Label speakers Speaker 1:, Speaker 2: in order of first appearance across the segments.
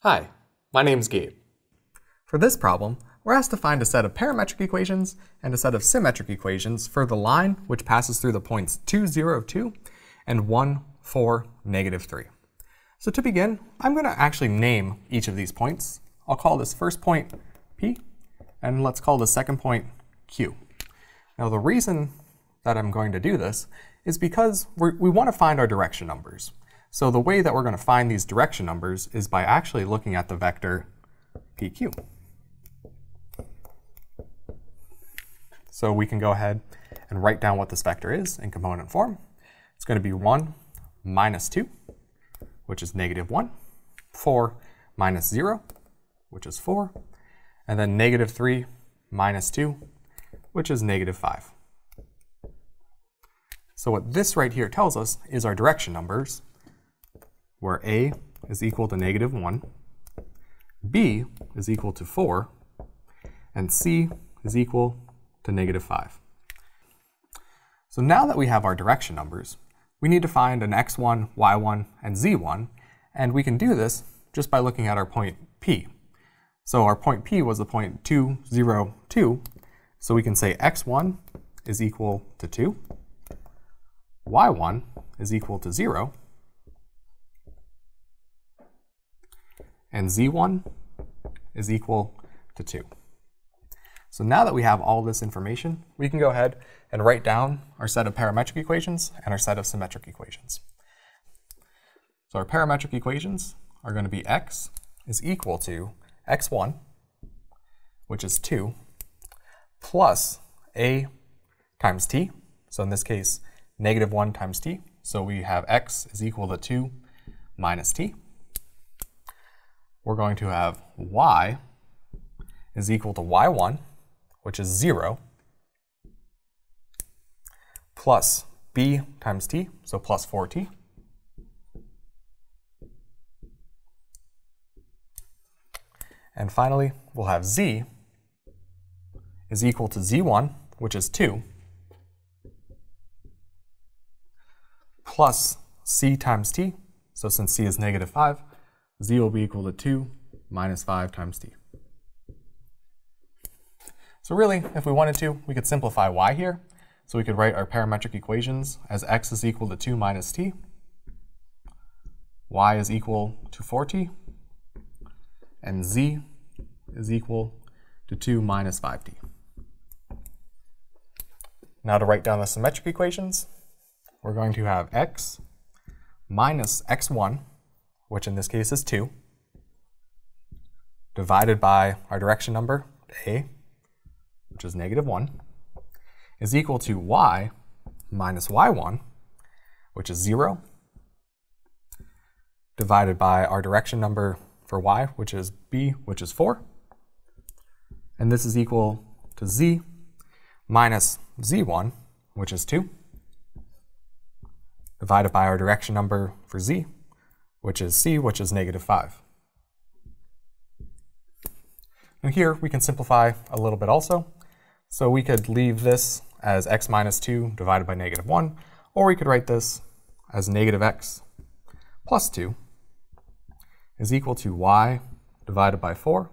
Speaker 1: Hi, my name's Gabe. For this problem, we're asked to find a set of parametric equations and a set of symmetric equations for the line which passes through the points 2, 0, 2 and 1, 4, negative 3. So to begin, I'm going to actually name each of these points. I'll call this first point P, and let's call the second point Q. Now the reason that I'm going to do this is because we want to find our direction numbers. So the way that we're going to find these direction numbers is by actually looking at the vector PQ. So we can go ahead and write down what this vector is in component form. It's going to be 1 minus 2, which is negative 1, 4 minus 0, which is 4, and then negative 3 minus 2, which is negative 5. So what this right here tells us is our direction numbers, where A is equal to negative 1, B is equal to 4, and C is equal to negative 5. So now that we have our direction numbers, we need to find an x1, y1, and z1, and we can do this just by looking at our point P. So our point P was the point 2, 0, 2, so we can say x1 is equal to 2, y1 is equal to 0, and z1 is equal to 2. So now that we have all this information, we can go ahead and write down our set of parametric equations and our set of symmetric equations. So our parametric equations are going to be x is equal to x1, which is 2, plus a times t. So in this case, negative 1 times t. So we have x is equal to 2 minus t. We're going to have y is equal to y1, which is 0, plus b times t, so plus 4t. And finally, we'll have z is equal to z1, which is 2, plus c times t, so since c is negative 5, z will be equal to 2 minus 5 times t. So really, if we wanted to, we could simplify y here. So we could write our parametric equations as x is equal to 2 minus t, y is equal to 4t, and z is equal to 2 minus 5t. Now to write down the symmetric equations, we're going to have x minus x1, which in this case is 2, divided by our direction number, a, which is negative 1, is equal to y minus y1, which is 0, divided by our direction number for y, which is b, which is 4. And this is equal to z minus z1, which is 2, divided by our direction number for z, which is c, which is negative 5. And here we can simplify a little bit also. So we could leave this as x minus 2 divided by negative 1, or we could write this as negative x plus 2 is equal to y divided by 4.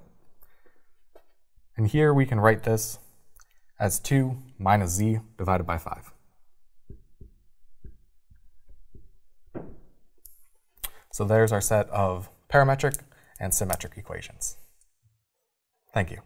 Speaker 1: And here we can write this as 2 minus z divided by 5. So there's our set of parametric and symmetric equations. Thank you.